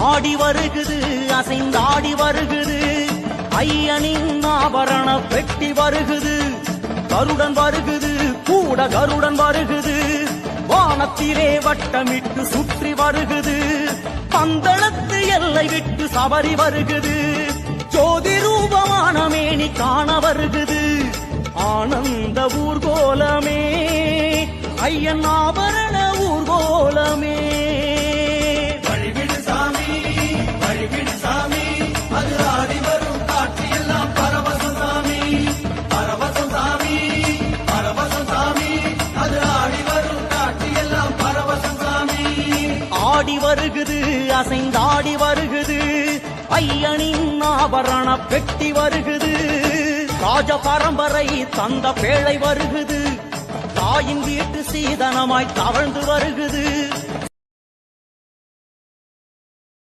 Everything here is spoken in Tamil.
ஆடி வருகுது அசைந்தாடி வருகுது ஐயனின் ஆபரண பெட்டி வருகுது கருடன் வருகுது கூட கருடன் வருகுது வானத்திலே வட்டமிட்டு சுற்றி வருகுது பந்தளத்து எல்லை விட்டு சபரி வருகுது ஜோதி ரூபமான மேனி காண வருகுது ஆனந்த ஊர்கோலமே ஐயன் ஆபரண ஊர்கோலமே வழிவிடு சாமி வழிவிடு சாமி அது ஆடி வரும் காட்சி எல்லாம் பரவசம் சாமி பரவசம் சாமி பரவசம் சாமி அது ஆடி வரும் காட்சி எல்லாம் பரவசம் சாமி ஆடி வருகுது அசைந்தாடி வருகுது ஐயனின் ஆபரண பெட்டி வருகுது ராஜ பரம்பரை தந்த பேழை வருகுது தாயின் வீட்டு சீதனமாய் தவழ்ந்து வருகுது